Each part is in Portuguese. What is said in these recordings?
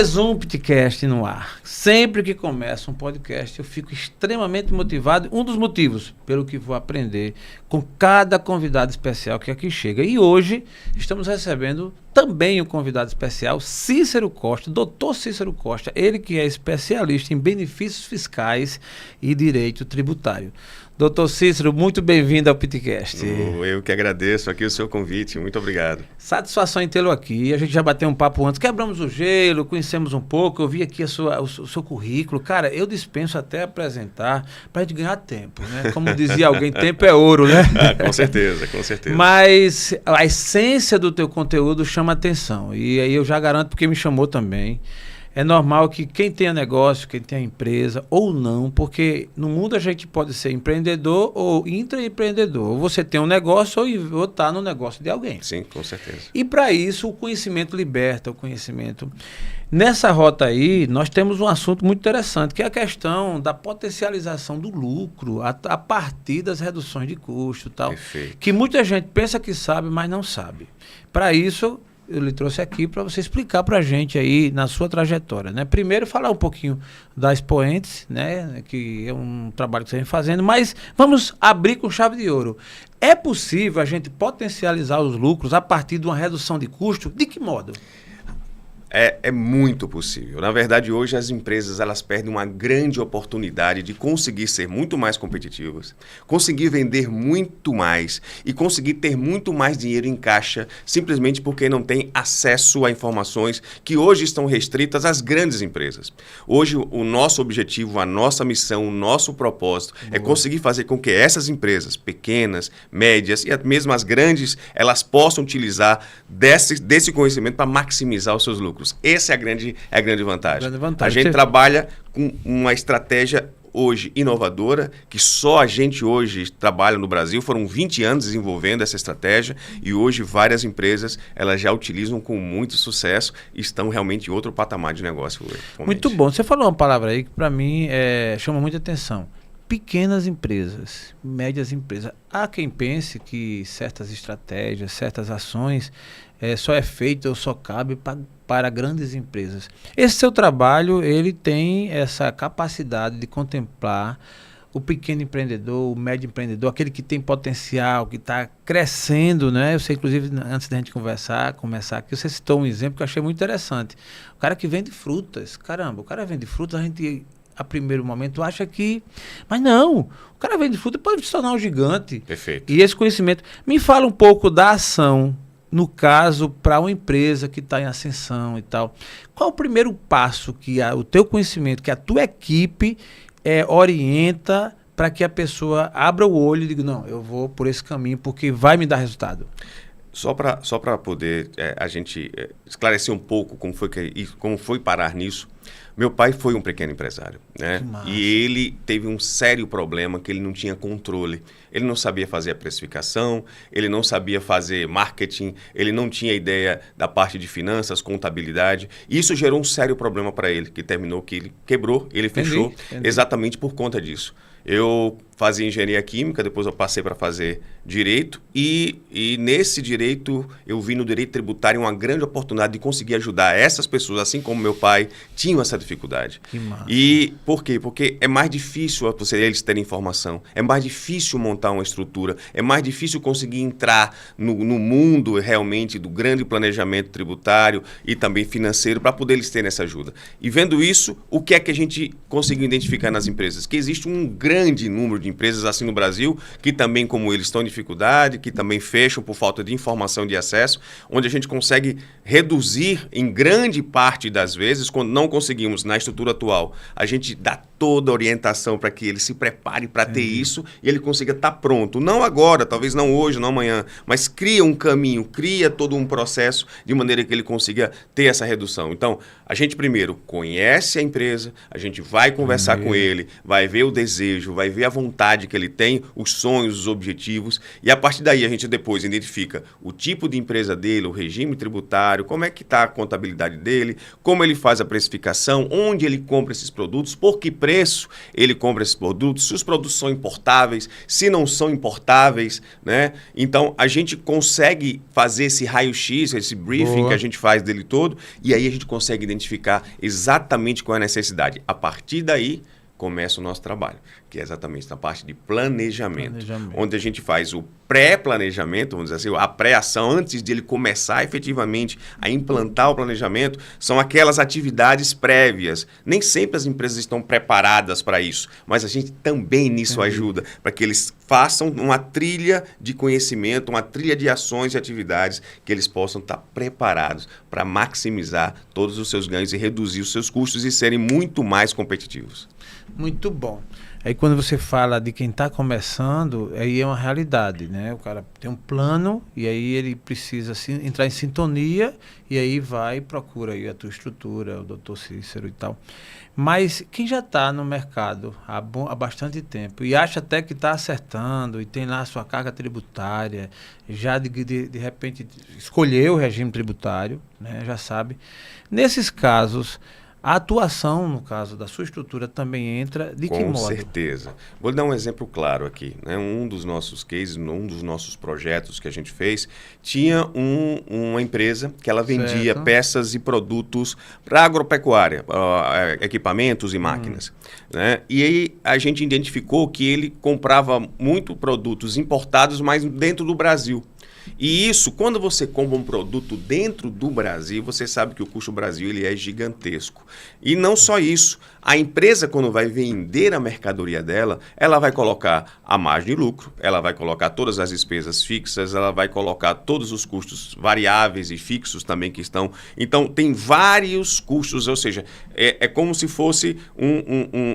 Mais um podcast no ar. Sempre que começa um podcast, eu fico extremamente motivado. Um dos motivos pelo que vou aprender com cada convidado especial que aqui chega. E hoje estamos recebendo também um convidado especial, Cícero Costa, doutor Cícero Costa, ele que é especialista em benefícios fiscais e direito tributário. Doutor Cícero, muito bem-vindo ao Pitcast. Eu que agradeço aqui o seu convite, muito obrigado. Satisfação em tê-lo aqui. A gente já bateu um papo antes, quebramos o gelo, conhecemos um pouco, eu vi aqui o seu currículo. Cara, eu dispenso até apresentar para a gente ganhar tempo, né? Como dizia alguém, tempo é ouro, né? Com certeza, com certeza. Mas a essência do teu conteúdo chama atenção. E aí eu já garanto, porque me chamou também. É normal que quem tenha negócio, quem tenha empresa ou não, porque no mundo a gente pode ser empreendedor ou intraempreendedor. Ou você tem um negócio ou está no negócio de alguém. Sim, com certeza. E para isso o conhecimento liberta, o conhecimento. Nessa rota aí, nós temos um assunto muito interessante, que é a questão da potencialização do lucro a partir das reduções de custo e tal. Perfeito. Que muita gente pensa que sabe, mas não sabe. Para isso, eu lhe trouxe aqui para você explicar para a gente aí na sua trajetória, né? Primeiro falar um pouquinho da Expoentes, né? Que é um trabalho que você vem fazendo, mas vamos abrir com chave de ouro. É possível a gente potencializar os lucros a partir de uma redução de custo? De que modo? É muito possível. Na verdade, hoje as empresas elas perdem uma grande oportunidade de conseguir ser muito mais competitivas, conseguir vender muito mais e conseguir ter muito mais dinheiro em caixa simplesmente porque não tem acesso a informações que hoje estão restritas às grandes empresas. Hoje o nosso objetivo, a nossa missão, o nosso propósito é conseguir fazer com que essas empresas pequenas, médias e mesmo as grandes, elas possam utilizar desse conhecimento para maximizar os seus lucros. Essa é a grande vantagem. A gente trabalha com uma estratégia hoje inovadora, que só a gente hoje trabalha no Brasil. Foram 20 anos desenvolvendo essa estratégia e hoje várias empresas elas já utilizam com muito sucesso e estão realmente em outro patamar de negócio. Muito bom. Você falou uma palavra aí que para mim chama muita atenção. Pequenas empresas, médias empresas. Há quem pense que certas estratégias, certas ações só é feito ou só cabe para grandes empresas. Esse seu trabalho, ele tem essa capacidade de contemplar o pequeno empreendedor, o médio empreendedor, aquele que tem potencial, que está crescendo, né? Eu sei, inclusive, antes da gente começar aqui, você citou um exemplo que eu achei muito interessante. O cara que vende frutas. Caramba, o cara vende frutas, a gente, a primeiro momento, acha que... Mas não, o cara vende fruta pode se tornar um gigante. Perfeito. E esse conhecimento... Me fala um pouco da ação, no caso, para uma empresa que está em ascensão e tal. Qual o primeiro passo que o teu conhecimento, que a tua equipe orienta para que a pessoa abra o olho e diga, não, eu vou por esse caminho porque vai me dar resultado? Só para poder a gente esclarecer um pouco como foi parar nisso, meu pai foi um pequeno empresário, né? E ele teve um sério problema que ele não tinha controle. Ele não sabia fazer a precificação, ele não sabia fazer marketing, ele não tinha ideia da parte de finanças, contabilidade. E isso gerou um sério problema para ele, que terminou que ele quebrou, ele fechou exatamente por conta disso. Eu fazia engenharia química, depois eu passei para fazer direito e nesse direito eu vi no direito tributário uma grande oportunidade de conseguir ajudar essas pessoas, assim como meu pai, tinham essa dificuldade. Que massa. E por quê? Porque é mais difícil eles terem informação, é mais difícil montar uma estrutura, é mais difícil conseguir entrar no mundo realmente do grande planejamento tributário e também financeiro para poder eles terem essa ajuda. E vendo isso, o que é que a gente conseguiu identificar nas empresas? Que existe um grande número de empresas assim no Brasil, que também, como eles, estão em dificuldade, que também fecham por falta de informação e de acesso, onde a gente consegue reduzir em grande parte das vezes, quando não conseguimos na estrutura atual, a gente dá toda a orientação para que ele se prepare para ter isso e ele consiga estar pronto. Não agora, talvez não hoje, não amanhã, mas cria um caminho, cria todo um processo de maneira que ele consiga ter essa redução. Então, a gente primeiro conhece a empresa, a gente vai conversar com ele, vai ver o desejo, vai ver a vontade que ele tem, os sonhos, os objetivos, e a partir daí a gente depois identifica o tipo de empresa dele, o regime tributário, como é que está a contabilidade dele, como ele faz a precificação, onde ele compra esses produtos, por que preço preço ele compra esses produtos, se os produtos são importáveis, se não são importáveis, né? Então, a gente consegue fazer esse raio-x, esse briefing que a gente faz dele todo, e aí a gente consegue identificar exatamente qual é a necessidade. A partir daí, começa o nosso trabalho, que é exatamente na parte de planejamento. Onde a gente faz o pré-planejamento, vamos dizer assim, a pré-ação, antes de ele começar efetivamente a implantar o planejamento, são aquelas atividades prévias. Nem sempre as empresas estão preparadas para isso, mas a gente também nisso ajuda, para que eles façam uma trilha de conhecimento, uma trilha de ações e atividades que eles possam estar preparados para maximizar todos os seus ganhos e reduzir os seus custos e serem muito mais competitivos. Muito bom. Aí quando você fala de quem está começando, aí é uma realidade, né? O cara tem um plano e aí ele precisa entrar em sintonia e aí vai e procura aí a tua estrutura, o Dr. Cícero e tal. Mas quem já está no mercado há bastante tempo e acha até que está acertando e tem lá a sua carga tributária, já de repente escolheu o regime tributário, né? Já sabe. Nesses casos, a atuação, no caso da sua estrutura, também entra de que modo? Com certeza. Vou dar um exemplo claro aqui, né? Um dos nossos cases, um dos nossos projetos que a gente fez, tinha uma empresa que ela vendia peças e produtos para agropecuária, equipamentos e máquinas. Né? E aí a gente identificou que ele comprava muito produtos importados, mas dentro do Brasil. E isso, quando você compra um produto dentro do Brasil, você sabe que o custo do Brasil ele é gigantesco. E não só isso, a empresa quando vai vender a mercadoria dela, ela vai colocar a margem de lucro, ela vai colocar todas as despesas fixas, ela vai colocar todos os custos variáveis e fixos também que estão. Então, tem vários custos, ou seja, é como se fosse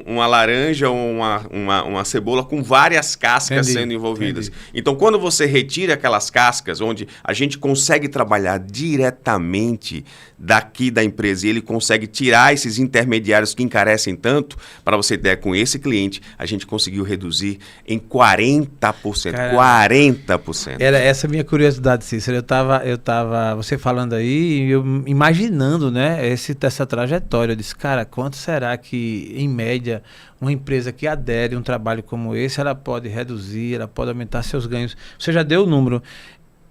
uma laranja ou uma cebola com várias cascas sendo envolvidas. Então, quando você retira aquelas cascas, onde a gente consegue trabalhar diretamente daqui da empresa e ele consegue tirar esses intermediários que encarecem tanto, para você ter com esse cliente, a gente conseguiu reduzir em 40%. Caramba. 40%. Era essa a minha curiosidade, Cícero. Eu tava você falando aí e eu imaginando, né, essa trajetória. Eu disse, cara, quanto será que, em média, uma empresa que adere a um trabalho como esse, ela pode reduzir, ela pode aumentar seus ganhos? Você já deu o número.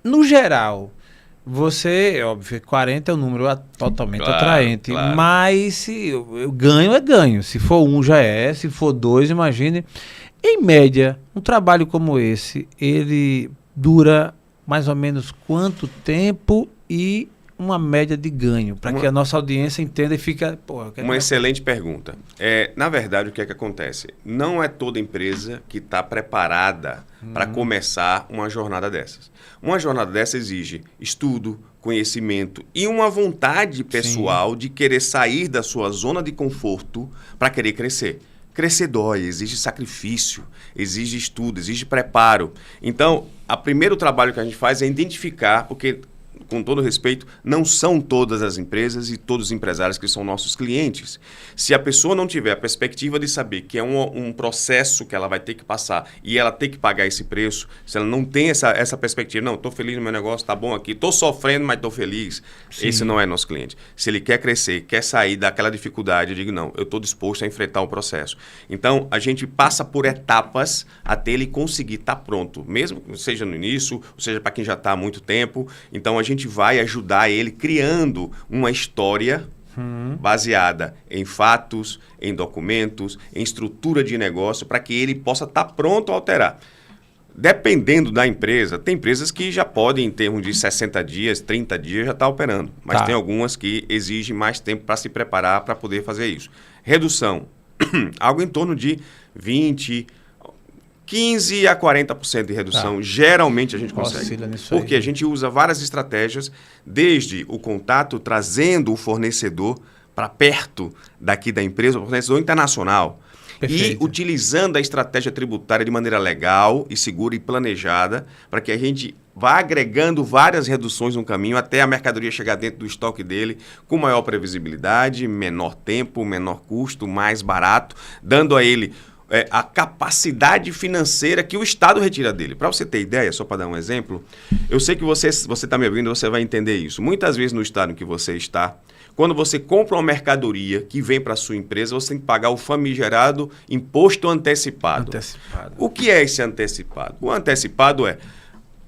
No geral, você, óbvio, 40 é um número totalmente atraente, claro. Mas ganho é ganho. Se for 1 já é, se for 2, imagine. Em média, um trabalho como esse, ele dura mais ou menos quanto tempo e uma média de ganho, para que a nossa audiência entenda e fica... Uma excelente pergunta. Na verdade, o que é que acontece? Não é toda empresa que está preparada para começar uma jornada dessas. Uma jornada dessa exige estudo, conhecimento e uma vontade pessoal de querer sair da sua zona de conforto para querer crescer. Crescer dói, exige sacrifício, exige estudo, exige preparo. Então, o primeiro trabalho que a gente faz é identificar, porque... com todo respeito, não são todas as empresas e todos os empresários que são nossos clientes. Se a pessoa não tiver a perspectiva de saber que é um processo que ela vai ter que passar e ela tem que pagar esse preço, se ela não tem essa perspectiva, não, estou feliz no meu negócio, tá bom aqui, estou sofrendo, mas estou feliz, esse não é nosso cliente. Se ele quer crescer, quer sair daquela dificuldade, eu digo, não, eu estou disposto a enfrentar o processo. Então, a gente passa por etapas até ele conseguir estar pronto, mesmo seja no início, ou seja para quem já está há muito tempo. Então, a gente vai ajudar ele criando uma história baseada em fatos, em documentos, em estrutura de negócio, para que ele possa estar pronto a alterar. Dependendo da empresa, tem empresas que já podem, em termos de 60 dias, 30 dias, já estar operando. Mas tem algumas que exigem mais tempo para se preparar para poder fazer isso. Redução, algo em torno de 15% a 40% de redução, geralmente a gente consegue. Porque a gente usa várias estratégias, desde o contato, trazendo o fornecedor para perto daqui da empresa, o fornecedor internacional. Perfeito. E utilizando a estratégia tributária de maneira legal e segura e planejada, para que a gente vá agregando várias reduções no caminho até a mercadoria chegar dentro do estoque dele com maior previsibilidade, menor tempo, menor custo, mais barato, dando a ele... a capacidade financeira que o Estado retira dele. Para você ter ideia, só para dar um exemplo, eu sei que você está me ouvindo, você vai entender isso. Muitas vezes no estado em que você está, quando você compra uma mercadoria que vem para a sua empresa, você tem que pagar o famigerado imposto antecipado. O que é esse antecipado? O antecipado é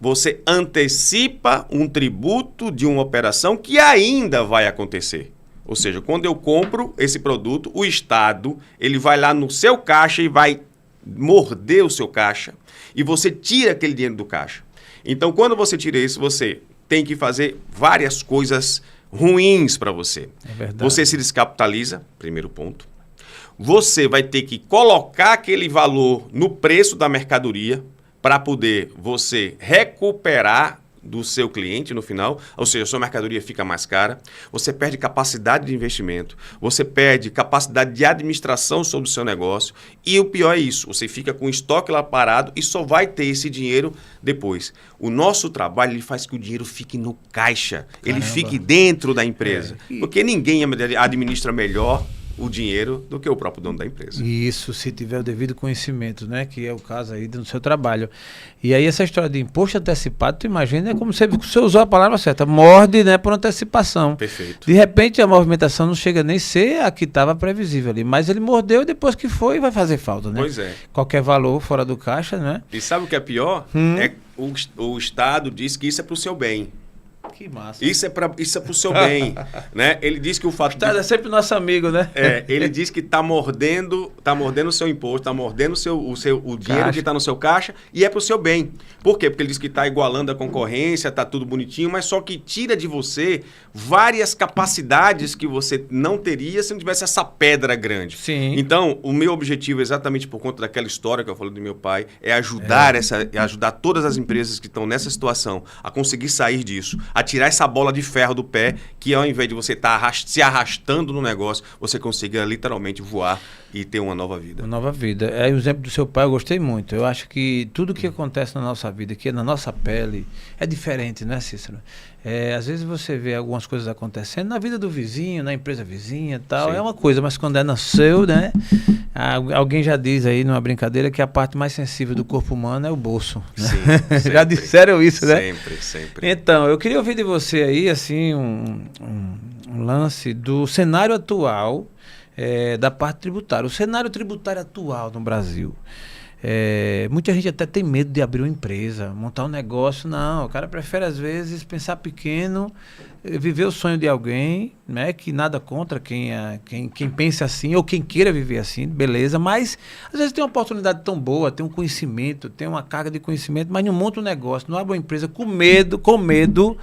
você antecipa um tributo de uma operação que ainda vai acontecer. Ou seja, quando eu compro esse produto, o Estado ele vai lá no seu caixa e vai morder o seu caixa e você tira aquele dinheiro do caixa. Então, quando você tira isso, você tem que fazer várias coisas ruins para você. É verdade. Você se descapitaliza, primeiro ponto. Você vai ter que colocar aquele valor no preço da mercadoria para poder você recuperar do seu cliente no final, ou seja, a sua mercadoria fica mais cara, você perde capacidade de investimento, você perde capacidade de administração sobre o seu negócio e o pior é isso, você fica com o estoque lá parado e só vai ter esse dinheiro depois. O nosso trabalho ele faz que o dinheiro fique no caixa, ele fique dentro da empresa, porque ninguém administra melhor o dinheiro do que o próprio dono da empresa. Isso, se tiver o devido conhecimento, né? Que é o caso aí do seu trabalho. E aí essa história de imposto antecipado, tu imagina, é como você usou a palavra certa, morde, né, por antecipação. Perfeito. De repente a movimentação não chega nem a ser a que estava previsível ali, mas ele mordeu e depois que foi vai fazer falta, né? Pois é. Qualquer valor fora do caixa, né? E sabe o que é pior? É o Estado diz que isso é para o seu bem. Que massa. Isso é para o seu bem, né? Ele diz que o fato é sempre nosso amigo, né? Ele diz que está mordendo o seu imposto, está mordendo o dinheiro que está no seu caixa e é para o seu bem. Por quê? Porque ele diz que está igualando a concorrência, está tudo bonitinho, mas só que tira de você várias capacidades que você não teria se não tivesse essa pedra grande. Sim. Então, o meu objetivo, exatamente por conta daquela história que eu falei do meu pai, é ajudar todas as empresas que estão nessa situação a conseguir sair disso, a tirar essa bola de ferro do pé, que ao invés de você estar se arrastando no negócio, você consiga literalmente voar e ter uma nova vida. Uma nova vida. É o exemplo do seu pai, eu gostei muito. Eu acho que tudo que acontece na nossa vida, que é na nossa pele, é diferente, né, Cícero? Às vezes você vê algumas coisas acontecendo na vida do vizinho, na empresa vizinha e tal, é uma coisa, mas quando é no seu, né? Alguém já diz aí numa brincadeira que a parte mais sensível do corpo humano é o bolso. Né? Sim, já disseram isso, né? Sempre. Então, eu queria ouvir de você aí, assim, um lance do cenário atual da parte tributária. O cenário tributário atual no Brasil. Muita gente até tem medo de abrir uma empresa, montar um negócio. Não, o cara prefere às vezes pensar pequeno, viver o sonho de alguém, né? Que nada contra quem pense assim ou quem queira viver assim, beleza. Mas às vezes tem uma oportunidade tão boa, tem um conhecimento, tem uma carga de conhecimento, mas não monta um negócio, não abre uma empresa com medo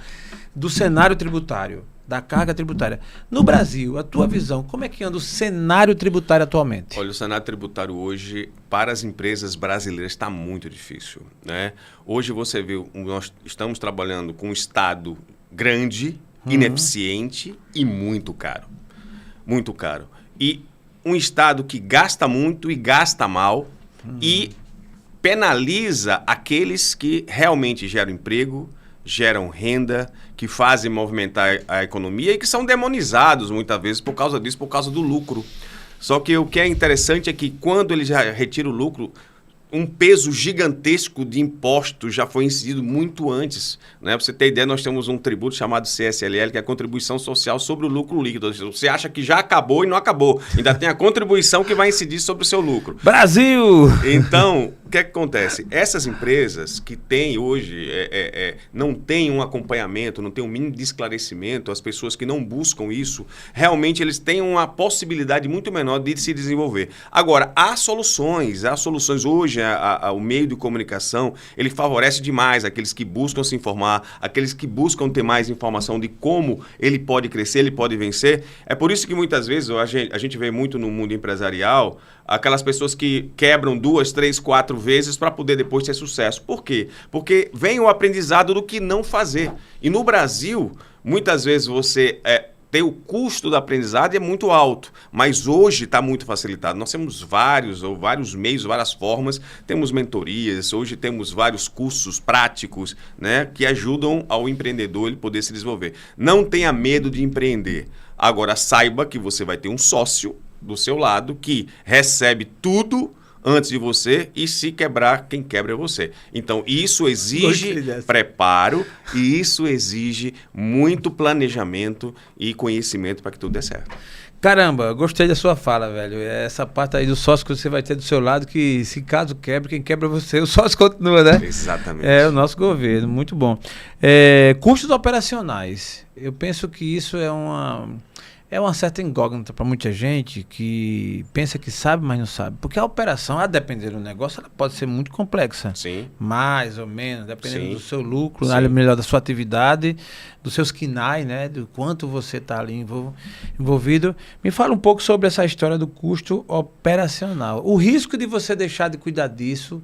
do cenário tributário, da carga tributária. No Brasil, a tua visão, como é que anda o cenário tributário atualmente? Olha, o cenário tributário hoje, para as empresas brasileiras, está muito difícil, né? Hoje você vê, nós estamos trabalhando com um Estado grande, ineficiente e muito caro. Muito caro. E um Estado que gasta muito e gasta mal e penaliza aqueles que realmente geram emprego, geram renda, que fazem movimentar a economia e que são demonizados muitas vezes por causa disso, por causa do lucro. Só que o que é interessante é que quando ele já retira o lucro, um peso gigantesco de impostos já foi incidido muito antes. Né? Para você ter ideia, nós temos um tributo chamado CSLL, que é a Contribuição Social sobre o Lucro Líquido. Você acha que já acabou e não acabou. Ainda tem a contribuição que vai incidir sobre o seu lucro. Brasil! Então, o que é que acontece? Essas empresas que têm hoje, não têm um acompanhamento, não têm um mínimo de esclarecimento, as pessoas que não buscam isso, realmente eles têm uma possibilidade muito menor de se desenvolver. Agora, há soluções hoje. O meio de comunicação, ele favorece demais aqueles que buscam se informar, aqueles que buscam ter mais informação de como ele pode crescer, ele pode vencer. É por isso que muitas vezes a gente vê muito no mundo empresarial aquelas pessoas que quebram 2, 3, 4 vezes para poder depois ter sucesso. Por quê? Porque vem o aprendizado do que não fazer. E no Brasil, muitas vezes você o custo da aprendizagem é muito alto, mas hoje está muito facilitado. Nós temos vários meios, várias formas, temos mentorias, hoje temos vários cursos práticos, né, que ajudam ao empreendedor ele poder se desenvolver. Não tenha medo de empreender. Agora, saiba que você vai ter um sócio do seu lado que recebe tudo antes de você, e se quebrar, quem quebra é você. Então, isso exige preparo e isso exige muito planejamento e conhecimento para que tudo dê certo. Caramba, gostei da sua fala, velho. Essa parte aí do sócio que você vai ter do seu lado, que se caso quebre, quem quebra é você, o sócio continua, né? Exatamente. É o nosso governo, muito bom. Custos operacionais. Eu penso que isso é uma certa incógnita para muita gente que pensa que sabe, mas não sabe. Porque a operação, a depender do negócio, ela pode ser muito complexa. Sim. Mais ou menos, dependendo Sim. do seu lucro, Sim. melhor da sua atividade, dos seus KINAI, né? Do quanto você está ali envolvido. Me fala um pouco sobre essa história do custo operacional. O risco de você deixar de cuidar disso,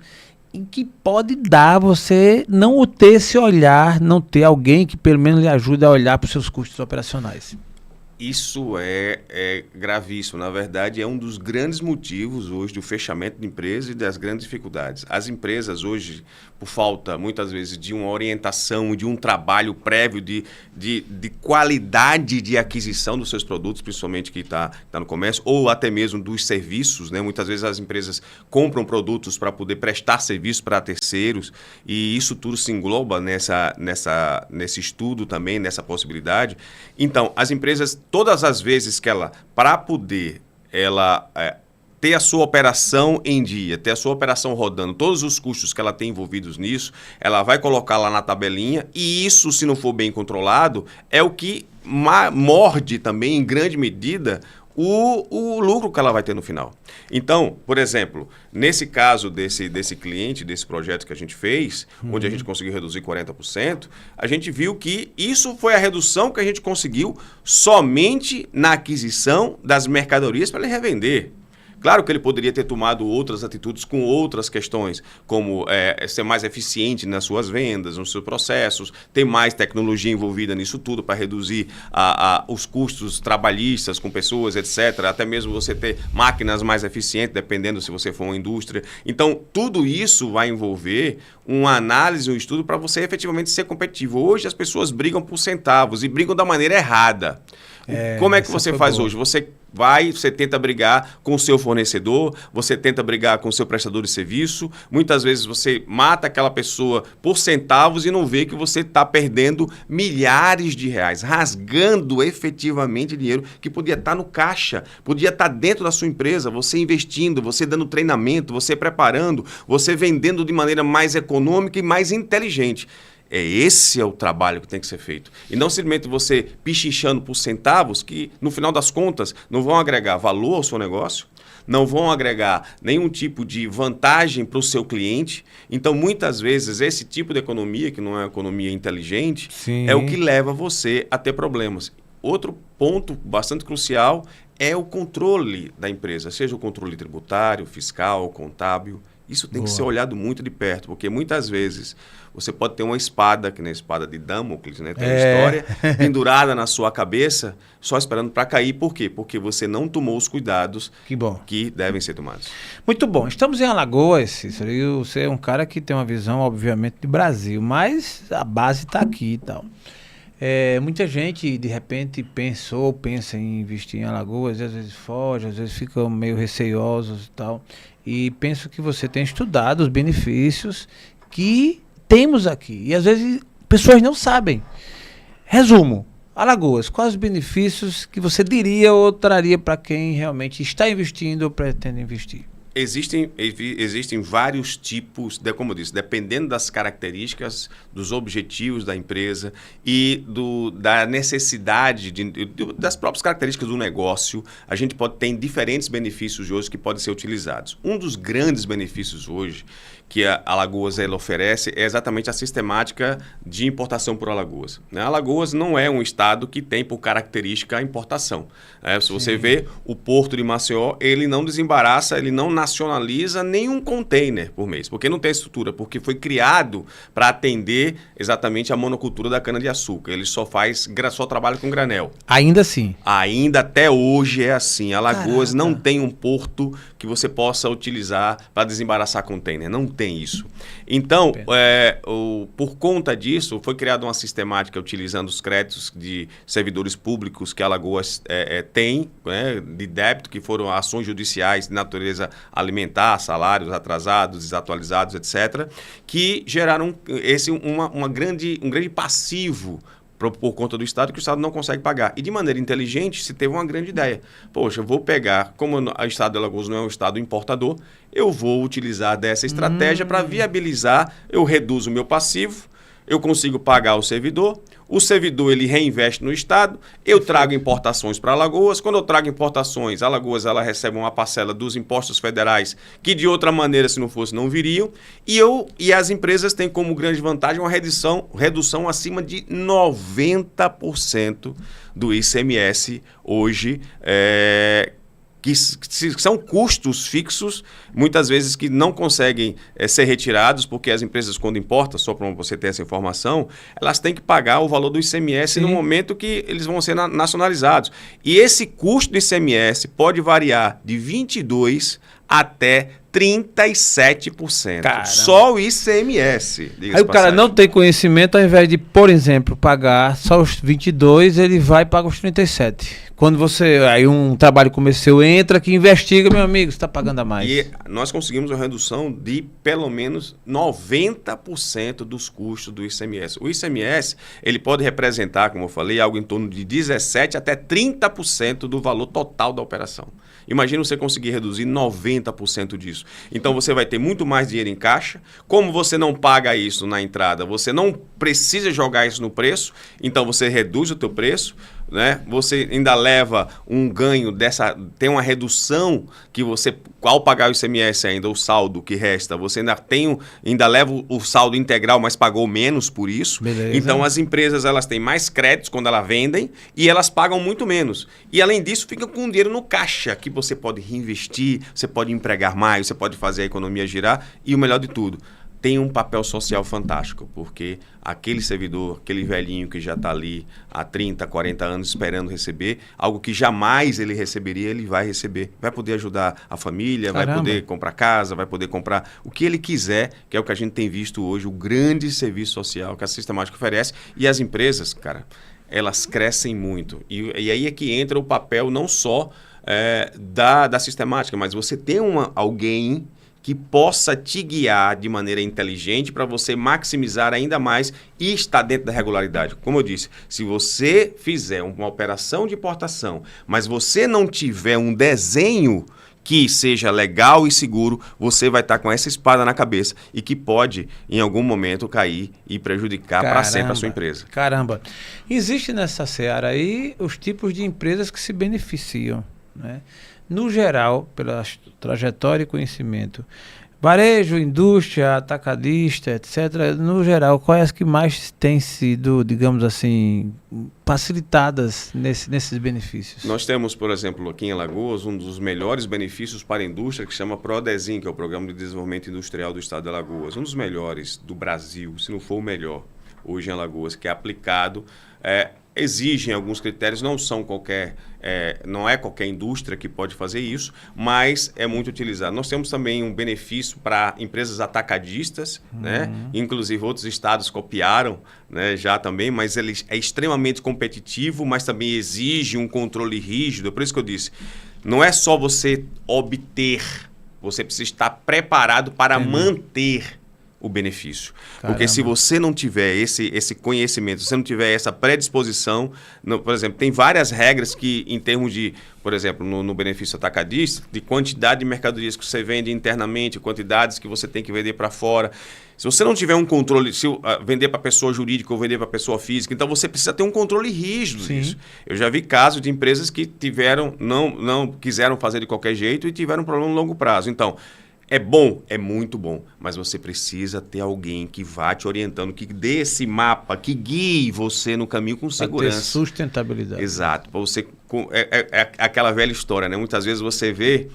em que pode dar você não ter esse olhar, não ter alguém que pelo menos lhe ajude a olhar para os seus custos operacionais. Isso é gravíssimo. Na verdade, é um dos grandes motivos hoje do fechamento de empresas e das grandes dificuldades. As empresas hoje, por falta, muitas vezes, de uma orientação, de um trabalho prévio, de qualidade de aquisição dos seus produtos, principalmente que está no comércio, ou até mesmo dos serviços, né? Muitas vezes as empresas compram produtos para poder prestar serviço para terceiros, e isso tudo se engloba nesse estudo também, nessa possibilidade. Então, as empresas, todas as vezes que para poder ter a sua operação em dia, ter a sua operação rodando, todos os custos que ela tem envolvidos nisso, ela vai colocar lá na tabelinha, e isso, se não for bem controlado, é o que morde também, em grande medida, o lucro que ela vai ter no final. Então, por exemplo, nesse caso desse cliente, desse projeto que a gente fez, onde a gente conseguiu reduzir 40%, a gente viu que isso foi a redução que a gente conseguiu somente na aquisição das mercadorias para ele revender. Claro que ele poderia ter tomado outras atitudes com outras questões, como ser mais eficiente nas suas vendas, nos seus processos, ter mais tecnologia envolvida nisso tudo para reduzir os custos trabalhistas com pessoas, etc. Até mesmo você ter máquinas mais eficientes, dependendo se você for uma indústria. Então, tudo isso vai envolver uma análise, um estudo para você efetivamente ser competitivo. Hoje as pessoas brigam por centavos e brigam da maneira errada. Como é que você faz hoje? Você tenta brigar com o seu fornecedor, você tenta brigar com o seu prestador de serviço, muitas vezes você mata aquela pessoa por centavos e não vê que você está perdendo milhares de reais, rasgando efetivamente dinheiro que podia estar no caixa, podia estar dentro da sua empresa, você investindo, você dando treinamento, você preparando, você vendendo de maneira mais econômica e mais inteligente. Esse é o trabalho que tem que ser feito. E não simplesmente você pichinchando por centavos que, no final das contas, não vão agregar valor ao seu negócio, não vão agregar nenhum tipo de vantagem para o seu cliente. Então, muitas vezes, esse tipo de economia, que não é uma economia inteligente, Sim. é o que leva você a ter problemas. Outro ponto bastante crucial é o controle da empresa, seja o controle tributário, fiscal, contábil. Isso tem que ser olhado muito de perto, porque muitas vezes você pode ter uma espada, que nem a espada de Damocles, né? Tem uma história pendurada na sua cabeça, só esperando para cair. Por quê? Porque você não tomou os cuidados que devem ser tomados. Muito bom. Estamos em Alagoas, Cícero. Você é um cara que tem uma visão, obviamente, de Brasil, mas a base está aqui e tal. Muita gente, de repente, pensa em investir em Alagoas, às vezes foge, às vezes ficam meio receiosos e tal. E penso que você tem estudado os benefícios que temos aqui. E às vezes pessoas não sabem. Resumo, Alagoas, quais os benefícios que você diria ou traria para quem realmente está investindo ou pretende investir? Existem vários tipos, como eu disse, dependendo das características, dos objetivos da empresa e da necessidade, das próprias características do negócio, a gente pode ter diferentes benefícios hoje que podem ser utilizados. Um dos grandes benefícios hoje que a Alagoas oferece é exatamente a sistemática de importação por Alagoas. Alagoas não é um estado que tem por característica a importação. Se você vê o Porto de Maceió, ele não desembaraça, ele não nacionaliza nenhum container por mês, porque não tem estrutura, porque foi criado para atender exatamente a monocultura da cana-de-açúcar. Ele só trabalha com granel. Ainda assim? Ainda até hoje é assim. Alagoas não tem um porto que você possa utilizar para desembaraçar container. Não tem isso. Então, por conta disso, foi criada uma sistemática utilizando os créditos de servidores públicos que Alagoas tem, de débito, que foram ações judiciais de natureza alimentar, salários atrasados, desatualizados, etc., que geraram um grande passivo por conta do Estado, que o Estado não consegue pagar. E de maneira inteligente, se teve uma grande ideia. Poxa, eu vou pegar, como o Estado de Alagoas não é um Estado importador, eu vou utilizar dessa estratégia para viabilizar, eu reduzo o meu passivo, eu consigo pagar o servidor ele reinveste no Estado, eu trago importações para Alagoas, quando eu trago importações, Alagoas ela recebe uma parcela dos impostos federais que de outra maneira, se não fosse, não viriam, e as empresas têm como grande vantagem uma redução acima de 90% do ICMS hoje, que são custos fixos, muitas vezes que não conseguem ser retirados, porque as empresas, quando importam, só para você ter essa informação, elas têm que pagar o valor do ICMS no momento que eles vão ser nacionalizados. E esse custo do ICMS pode variar de 22% até 37%. Caramba. Só o ICMS. Aí o cara não tem conhecimento, ao invés de, por exemplo, pagar só os 22%, ele vai e paga os 37%. Quando aí um trabalho como esse seu entra, que investiga, meu amigo, você está pagando a mais. E nós conseguimos uma redução de pelo menos 90% dos custos do ICMS. O ICMS, ele pode representar, como eu falei, algo em torno de 17% até 30% do valor total da operação. Imagina você conseguir reduzir 90% disso. Então você vai ter muito mais dinheiro em caixa. Como você não paga isso na entrada, você não precisa jogar isso no preço, então você reduz o teu preço, né? Você ainda leva um ganho tem uma redução que você, ao pagar o ICMS ainda, o saldo que resta, você ainda leva o saldo integral, mas pagou menos por isso. Beleza. Então as empresas elas têm mais créditos quando elas vendem e elas pagam muito menos. E além disso, fica com dinheiro no caixa, que você pode reinvestir, você pode empregar mais, você pode fazer a economia girar e o melhor de tudo, tem um papel social fantástico, porque aquele servidor, aquele velhinho que já está ali há 30, 40 anos esperando receber, algo que jamais ele receberia, ele vai receber. Vai poder ajudar a família, Caramba. vai poder comprar casa, vai poder comprar o que ele quiser, que é o que a gente tem visto hoje, o grande serviço social que a Sistemática oferece. E as empresas, cara, elas crescem muito. E aí é que entra o papel não só da Sistemática, mas você ter alguém que possa te guiar de maneira inteligente para você maximizar ainda mais e estar dentro da regularidade. Como eu disse, se você fizer uma operação de importação, mas você não tiver um desenho que seja legal e seguro, você vai estar com essa espada na cabeça e que pode, em algum momento, cair e prejudicar para sempre a sua empresa. Caramba! Existe nessa seara aí os tipos de empresas que se beneficiam, né? No geral, pela trajetória e conhecimento, varejo, indústria, atacadista, etc., no geral, quais as que mais têm sido, digamos assim, facilitadas nesses benefícios? Nós temos, por exemplo, aqui em Alagoas, um dos melhores benefícios para a indústria, que se chama PRODESIN, que é o Programa de Desenvolvimento Industrial do Estado de Alagoas. Um dos melhores do Brasil, se não for o melhor, hoje em Alagoas, que é aplicado, exigem alguns critérios, não é qualquer indústria que pode fazer isso, mas é muito utilizado. Nós temos também um benefício para empresas atacadistas, né? Inclusive outros estados copiaram, né, já também, mas ele é extremamente competitivo, mas também exige um controle rígido. É por isso que eu disse, não é só você obter, você precisa estar preparado para manter o benefício. Caramba. Porque se você não tiver esse conhecimento, se você não tiver essa predisposição, por exemplo, tem várias regras que, em termos de, por exemplo, no benefício atacadista, de quantidade de mercadorias que você vende internamente, quantidades que você tem que vender para fora. Se você não tiver um controle, se vender para pessoa jurídica ou vender para pessoa física, então você precisa ter um controle rígido disso. Eu já vi casos de empresas que não quiseram fazer de qualquer jeito e tiveram um problema no longo prazo. Então, é bom, é muito bom, mas você precisa ter alguém que vá te orientando, que dê esse mapa, que guie você no caminho com segurança. Ter sustentabilidade. Exato. Para você, aquela velha história, né? Muitas vezes você vê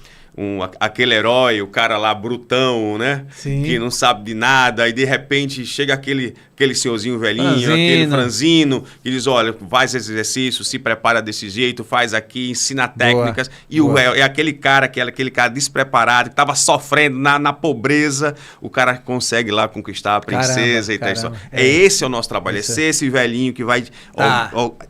aquele herói, o cara lá brutão, né? Sim. Que não sabe de nada, e de repente chega aquele senhorzinho velhinho, aquele franzino, que diz, olha, faz esse exercício, se prepara desse jeito, faz aqui, ensina técnicas. É aquele cara despreparado, que estava sofrendo na pobreza, o cara consegue lá conquistar a princesa. Esse é o nosso trabalho, é ser esse velhinho que vai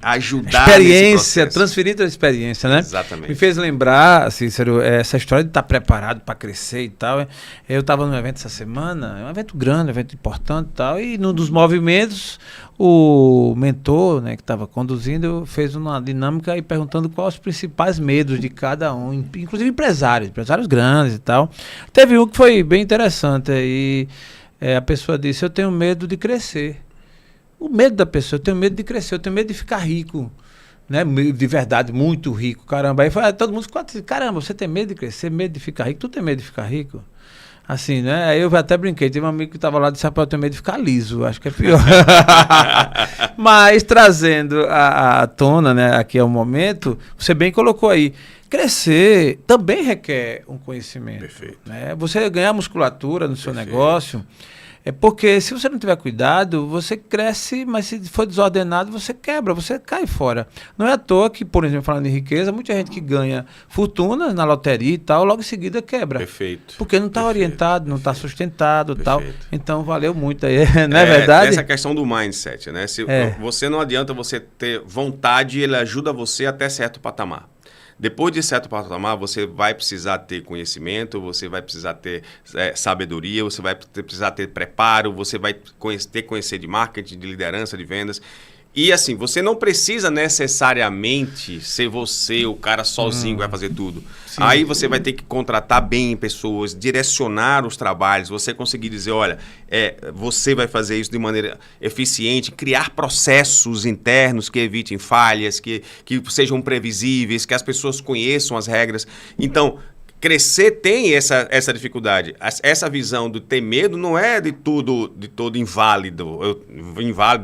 ajudar experiência, transferir da experiência, né? Exatamente. Me fez lembrar, Cícero, essa história de estar preparado para crescer e tal. Eu estava num evento essa semana, um evento grande, um evento importante e tal, e num dos movimentos, o mentor, né, que estava conduzindo, fez uma dinâmica e perguntando quais os principais medos de cada um, inclusive empresários grandes e tal. Teve um que foi bem interessante, e a pessoa disse, eu tenho medo de crescer. O medo da pessoa, eu tenho medo de crescer, eu tenho medo de ficar rico, né? De verdade, muito rico, caramba. Aí todo mundo ficou assim, caramba, você tem medo de crescer, medo de ficar rico? Tu tem medo de ficar rico? Assim, né? Aí eu até brinquei, teve um amigo que estava lá e disse, rapaz, eu tenho medo de ficar liso, acho que é pior. Mas trazendo à tona, né, aqui é o momento, você bem colocou aí, crescer também requer um conhecimento. Perfeito. Né? Você ganhar musculatura no seu negócio... É porque se você não tiver cuidado, você cresce, mas se for desordenado, você quebra, você cai fora. Não é à toa que, por exemplo, falando em riqueza, muita gente que ganha fortunas na loteria e tal, logo em seguida quebra. Perfeito. Porque não está orientado, não está sustentado e tal. Então, valeu muito aí, não é É verdade? essa questão do mindset, né? Se você não adianta você ter vontade, ele ajuda você até certo patamar. Depois de certo patamar, você vai precisar ter conhecimento, você vai precisar ter sabedoria, você vai precisar ter preparo, você vai ter que conhecer de marketing, de liderança, de vendas. E assim, você não precisa necessariamente ser você, o cara sozinho que vai fazer tudo. Sim. Aí você vai ter que contratar bem pessoas, direcionar os trabalhos, você conseguir dizer, olha, você vai fazer isso de maneira eficiente, criar processos internos que evitem falhas, que sejam previsíveis, que as pessoas conheçam as regras. Então, crescer tem essa dificuldade. Essa visão do ter medo não é de todo inválido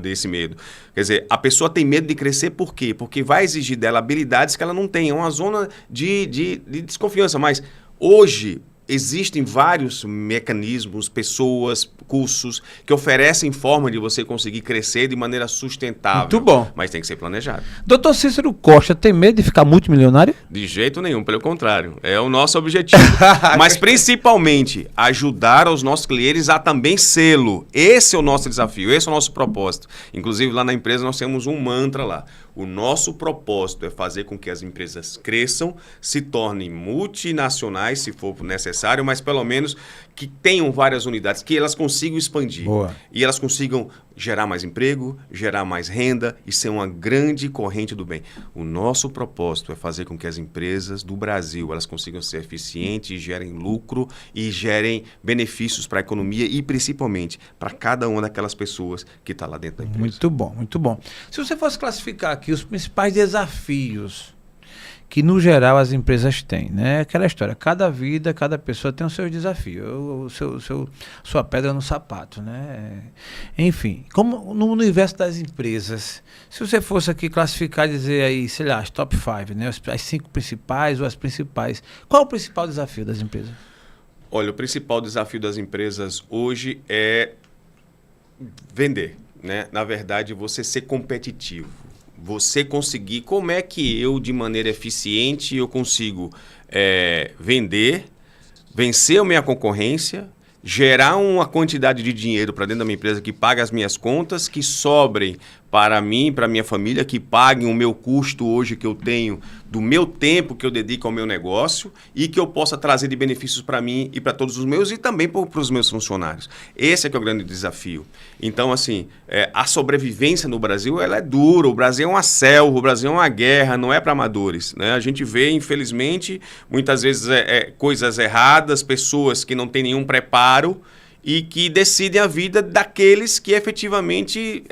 esse medo. Quer dizer, a pessoa tem medo de crescer por quê? Porque vai exigir dela habilidades que ela não tem. É uma zona de desconfiança. Mas hoje existem vários mecanismos, pessoas, cursos que oferecem forma de você conseguir crescer de maneira sustentável. Muito bom. Mas tem que ser planejado. Dr. Cícero Costa tem medo de ficar multimilionário? De jeito nenhum, pelo contrário. É o nosso objetivo. Mas principalmente ajudar os nossos clientes a também sê-lo. Esse é o nosso desafio, esse é o nosso propósito. Inclusive lá na empresa nós temos um mantra lá. O nosso propósito é fazer com que as empresas cresçam, se tornem multinacionais, se for necessário, mas pelo menos que tenham várias unidades, que elas consigam expandir. Boa. E elas consigam gerar mais emprego, gerar mais renda e ser uma grande corrente do bem. O nosso propósito é fazer com que as empresas do Brasil elas consigam ser eficientes, gerem lucro e gerem benefícios para a economia e principalmente para cada uma daquelas pessoas que está lá dentro da empresa. Muito bom, muito bom. Se você fosse classificar aqui os principais desafios que, no geral, as empresas têm, né? Aquela história, cada vida, cada pessoa tem os seus desafios, sua pedra no sapato, né? Enfim, como no universo das empresas, se você fosse aqui classificar, dizer aí, sei lá, as top 5, né? As 5 principais ou as principais, qual é o principal desafio das empresas? Olha, o principal desafio das empresas hoje é vender, né? Na verdade, você ser competitivo. Você conseguir, como é que eu, de maneira eficiente, eu consigo vender, vencer a minha concorrência, gerar uma quantidade de dinheiro para dentro da minha empresa que pague as minhas contas, que sobrem para mim, para minha família, que paguem o meu custo hoje que eu tenho, do meu tempo que eu dedico ao meu negócio e que eu possa trazer de benefícios para mim e para todos os meus e também para os meus funcionários. Esse é que é o grande desafio. Então, assim, a sobrevivência no Brasil ela é dura, o Brasil é uma selva, o Brasil é uma guerra, não é para amadores, né? A gente vê, infelizmente, muitas vezes coisas erradas, pessoas que não têm nenhum preparo e que decidem a vida daqueles que efetivamente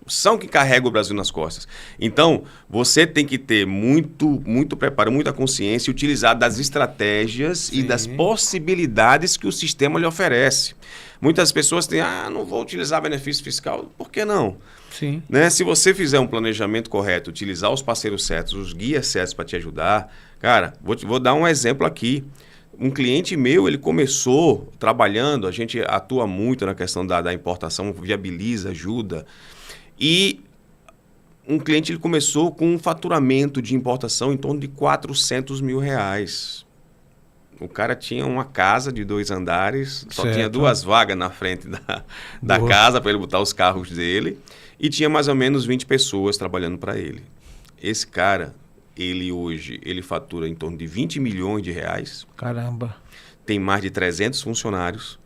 são que carregam o Brasil nas costas. Então, você tem que ter muito preparo, muita consciência e utilizar das estratégias Sim. e das possibilidades que o sistema lhe oferece. Muitas pessoas têm, não vou utilizar benefício fiscal. Por que não? Sim. Né? Se você fizer um planejamento correto, utilizar os parceiros certos, os guias certos para te ajudar, cara, vou dar um exemplo aqui. Um cliente meu, ele começou trabalhando, a gente atua muito na questão da importação, viabiliza, ajuda. E um cliente ele começou com um faturamento de importação em torno de R$400 mil. O cara tinha uma casa de 2 andares, só tinha 2 vagas na frente da casa para ele botar os carros dele e tinha mais ou menos 20 pessoas trabalhando para ele. Esse cara ele hoje, ele fatura em torno de 20 milhões de reais. Caramba. Tem mais de 300 funcionários.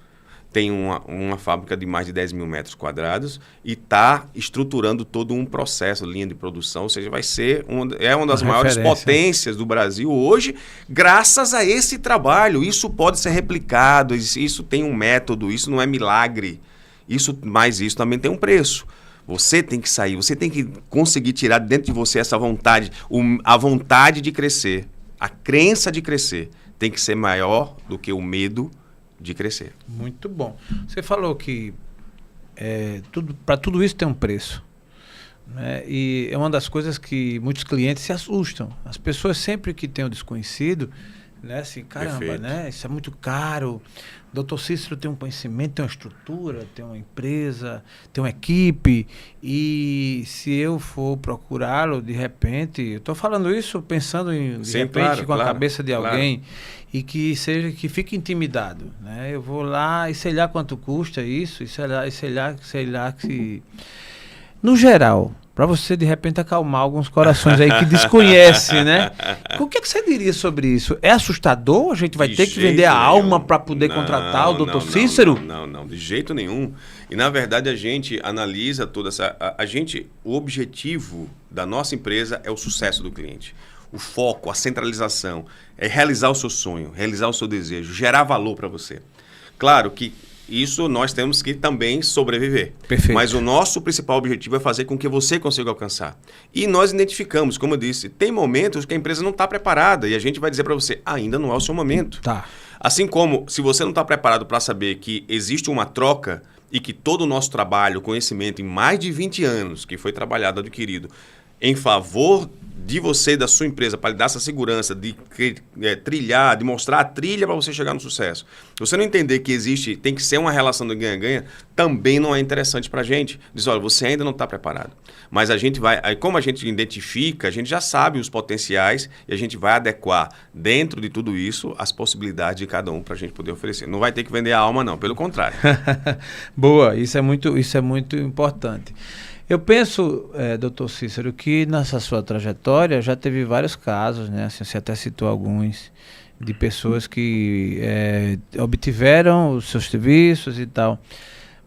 Tem uma fábrica de mais de 10 mil metros quadrados e está estruturando todo um processo, linha de produção, ou seja, vai ser uma das maiores potências do Brasil hoje, graças a esse trabalho. Isso pode ser replicado, isso tem um método, isso não é milagre, mas isso também tem um preço. Você tem que sair, você tem que conseguir tirar dentro de você essa vontade, a vontade de crescer, a crença de crescer tem que ser maior do que o medo de crescer. Muito bom. Você falou que para tudo isso tem um preço, né? E é uma das coisas que muitos clientes se assustam. As pessoas sempre que têm o desconhecido, né, assim, caramba, Perfeito. né, isso é muito caro. Dr. Cícero tem um conhecimento, tem uma estrutura, tem uma empresa, tem uma equipe, e se eu for procurá-lo, de repente, eu estou falando isso pensando em, de repente, com a cabeça de alguém, e que fique intimidado, né? Eu vou lá e sei lá quanto custa isso, e sei lá que... No geral, para você, de repente, acalmar alguns corações aí que desconhecem, né? O que você diria sobre isso? É assustador? A gente vai ter que vender a alma para poder contratar o Dr. Cícero? Não, de jeito nenhum. E, na verdade, a gente analisa toda essa... O objetivo da nossa empresa é o sucesso do cliente. O foco, a centralização, é realizar o seu sonho, realizar o seu desejo, gerar valor para você. Claro que isso nós temos que também sobreviver. Perfeito. Mas o nosso principal objetivo é fazer com que você consiga alcançar. E nós identificamos, como eu disse, tem momentos que a empresa não está preparada e a gente vai dizer para você, ainda não é o seu momento. Tá. Assim como, se você não está preparado para saber que existe uma troca e que todo o nosso trabalho, conhecimento em mais de 20 anos que foi trabalhado, adquirido, em favor de você e da sua empresa, para lhe dar essa segurança de trilhar, de mostrar a trilha para você chegar no sucesso. Se você não entender que tem que ser uma relação de ganha-ganha, também não é interessante para a gente. Diz, olha, você ainda não está preparado. Mas a gente vai, aí como a gente identifica, a gente já sabe os potenciais e a gente vai adequar dentro de tudo isso as possibilidades de cada um para a gente poder oferecer. Não vai ter que vender a alma, não, pelo contrário. Boa, isso é muito importante. Eu penso, Dr. Cícero, que nessa sua trajetória já teve vários casos, né? Assim, você até citou alguns, de pessoas que obtiveram os seus serviços e tal.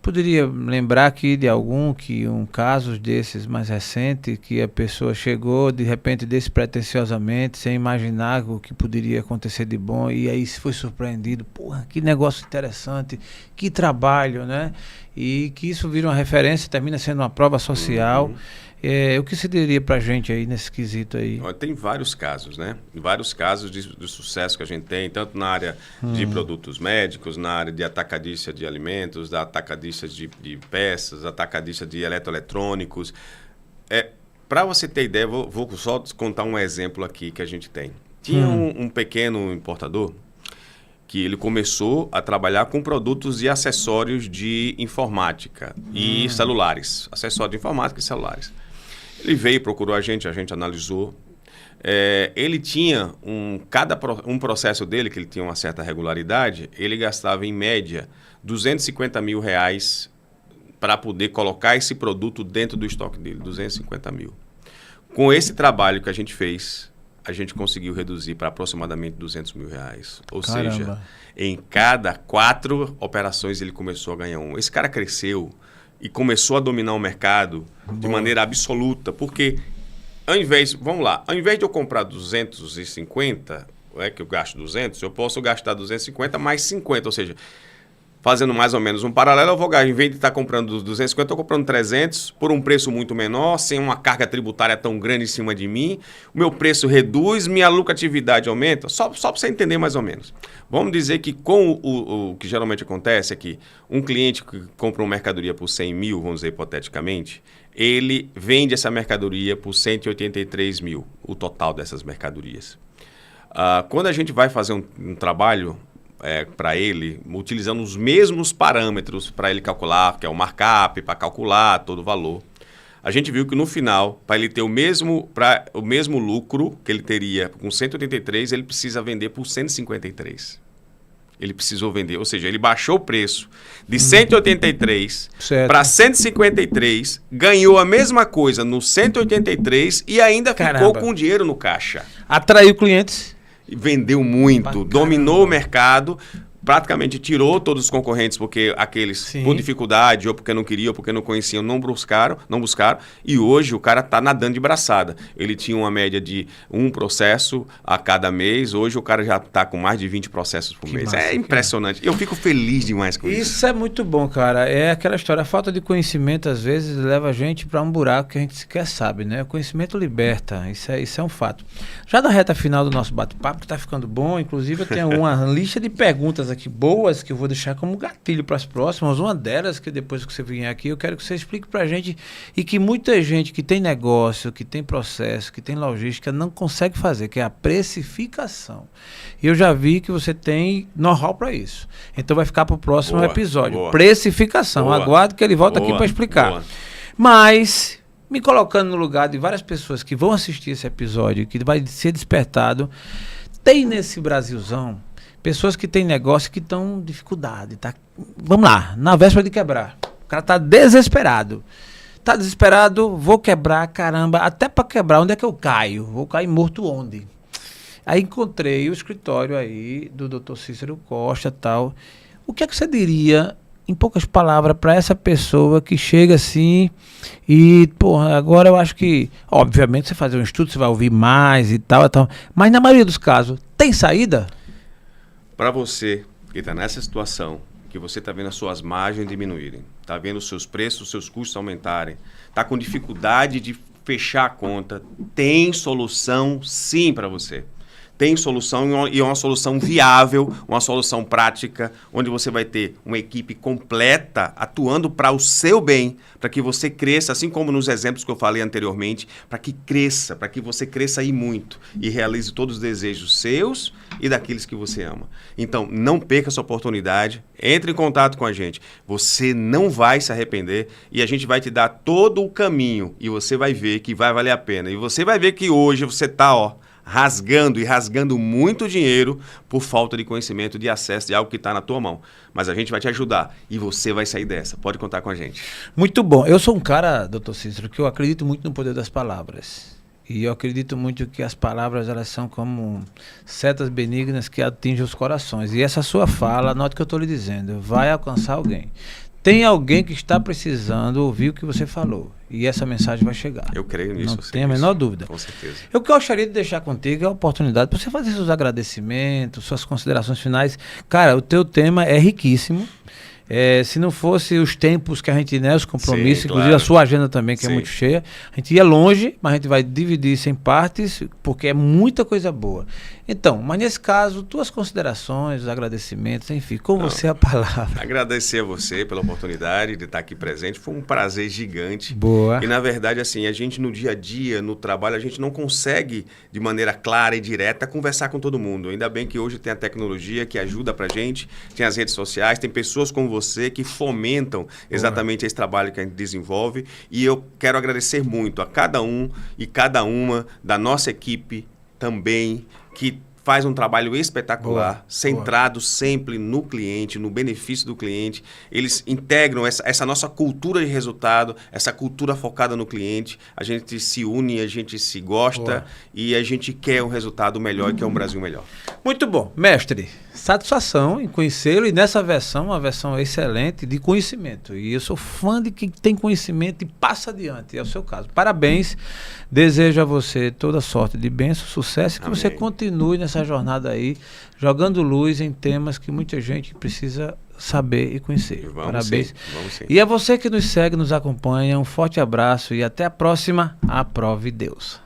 Poderia lembrar aqui de um caso desses mais recente, que a pessoa chegou de repente despretensiosamente, sem imaginar o que poderia acontecer de bom, e aí foi surpreendido, porra, que negócio interessante, que trabalho, né? E que isso vira uma referência, termina sendo uma prova social. O que você diria pra gente aí nesse quesito aí? Tem vários casos, né? Vários casos de sucesso que a gente tem, tanto na área de produtos médicos, na área de atacadista de alimentos, da atacadista de peças, atacadista de eletroeletrônicos. Para você ter ideia, vou só contar um exemplo aqui que a gente tem. Tinha um pequeno importador que ele começou a trabalhar com produtos e acessórios de informática e celulares. Acessórios de informática e celulares. Ele veio, procurou a gente analisou. Ele tinha um processo dele, que ele tinha uma certa regularidade, ele gastava em média R$250 mil para poder colocar esse produto dentro do estoque dele, 250 mil. Com esse trabalho que a gente fez, a gente conseguiu reduzir para aproximadamente R$200 mil. Ou Caramba. seja, em cada 4 operações ele começou a ganhar um. Esse cara cresceu e começou a dominar o mercado de maneira absoluta, porque ao invés de eu comprar 250, que eu gasto 200, eu posso gastar 250 mais 50, ou seja, fazendo mais ou menos um paralelo, em vez de estar comprando 250, eu estou comprando 300 por um preço muito menor, sem uma carga tributária tão grande em cima de mim. O meu preço reduz, minha lucratividade aumenta. Só para você entender mais ou menos. Vamos dizer que com o que geralmente acontece é que um cliente que compra uma mercadoria por 100 mil, vamos dizer hipoteticamente, ele vende essa mercadoria por 183 mil, o total dessas mercadorias. Quando a gente vai fazer um trabalho para ele, utilizando os mesmos parâmetros para ele calcular, que é o markup, para calcular todo o valor, a gente viu que no final, para ele ter o mesmo lucro que ele teria com 183, ele precisa vender por 153. ele precisou vender. Ou seja, ele baixou o preço de 183 Certo. para 153, ganhou a mesma coisa no 183 e ainda ficou Caramba. com dinheiro no caixa. Atraiu clientes. E vendeu muito, Bacana. dominou o mercado, praticamente tirou todos os concorrentes, porque aqueles Sim. por dificuldade, ou porque não queriam, ou porque não conheciam, não buscaram. E hoje o cara está nadando de braçada. Ele tinha uma média de 1 processo a cada mês, hoje o cara já está com mais de 20 processos por Que mês. massa, É que impressionante. Eu fico feliz demais com isso. Isso é muito bom, cara. É aquela história, a falta de conhecimento às vezes leva a gente para um buraco que a gente sequer sabe, né? O conhecimento liberta, isso é um fato. Já na reta final do nosso bate-papo, que tá ficando bom, inclusive eu tenho uma lista de perguntas aqui boas que eu vou deixar como gatilho para as próximas. Uma delas, que depois que você vier aqui, eu quero que você explique pra gente, e que muita gente que tem negócio, que tem processo, que tem logística, não consegue fazer, que é a precificação. E eu já vi que você tem know-how para isso. Então vai ficar pro próximo Boa, episódio. boa. Precificação. Boa. Aguardo que ele volte aqui Boa, para explicar. boa. Mas, me colocando no lugar de várias pessoas que vão assistir esse episódio, que vai ser despertado, tem nesse Brasilzão pessoas que têm negócio que estão em dificuldade, tá? Vamos lá, na véspera de quebrar. O cara tá desesperado. Tá desesperado, vou quebrar, caramba, até para quebrar, onde é que eu caio? Vou cair morto onde? Aí encontrei o escritório aí do Dr. Cícero Costa e tal. O que é que você diria, em poucas palavras, para essa pessoa que chega assim e, porra, agora eu acho que, obviamente, você fazer um estudo, você vai ouvir mais e tal, mas na maioria dos casos, tem saída? Para você que está nessa situação, que você está vendo as suas margens diminuírem, está vendo os seus preços, os seus custos aumentarem, está com dificuldade de fechar a conta, tem solução sim para você. Tem solução e é uma solução viável, uma solução prática, onde você vai ter uma equipe completa atuando para o seu bem, para que você cresça, assim como nos exemplos que eu falei anteriormente, para que você cresça aí muito e realize todos os desejos seus e daqueles que você ama. Então, não perca essa oportunidade, entre em contato com a gente. Você não vai se arrepender e a gente vai te dar todo o caminho e você vai ver que vai valer a pena. E você vai ver que hoje você está, rasgando muito dinheiro por falta de conhecimento, de acesso de algo que está na tua mão. Mas a gente vai te ajudar e você vai sair dessa. Pode contar com a gente. Muito bom. Eu sou um cara, doutor Cícero, que eu acredito muito no poder das palavras. E eu acredito muito que as palavras, elas são como setas benignas que atingem os corações. E essa sua fala, note o que eu estou lhe dizendo, vai alcançar alguém. Tem alguém que está precisando ouvir o que você falou. E essa mensagem vai chegar. Eu creio nisso. Não tenho a menor dúvida. Com certeza. Eu gostaria de deixar contigo a oportunidade para você fazer seus agradecimentos, suas considerações finais. Cara, o teu tema é riquíssimo. Se não fosse os tempos que a gente, né, os compromissos, Sim, inclusive claro. a sua agenda também, que Sim. é muito cheia, a gente ia longe, mas a gente vai dividir isso em partes, porque é muita coisa boa. Então, mas nesse caso, tuas considerações, os agradecimentos, enfim, com você a palavra. Agradecer a você pela oportunidade de estar aqui presente. Foi um prazer gigante. Boa. E, na verdade, assim, a gente no dia a dia, no trabalho, a gente não consegue, de maneira clara e direta, conversar com todo mundo. Ainda bem que hoje tem a tecnologia que ajuda pra gente, tem as redes sociais, tem pessoas como você que fomentam exatamente esse trabalho que a gente desenvolve. E eu quero agradecer muito a cada um e cada uma da nossa equipe também, que faz um trabalho espetacular, Boa, centrado sempre no cliente, no benefício do cliente. Eles integram essa nossa cultura de resultado, essa cultura focada no cliente. A gente se une, a gente se gosta Boa. e a gente quer um resultado melhor e quer um Brasil melhor. Muito bom. Mestre, satisfação em conhecê-lo e nessa versão, uma versão excelente de conhecimento. E eu sou fã de quem tem conhecimento e passa adiante. É o seu caso. Parabéns. Desejo a você toda sorte de bênção, sucesso e que Amém. você continue nessa jornada aí, jogando luz em temas que muita gente precisa saber e conhecer. Vamos Parabéns. sim, vamos sim. E a você que nos segue, nos acompanha, um forte abraço e até a próxima. Aprove Deus.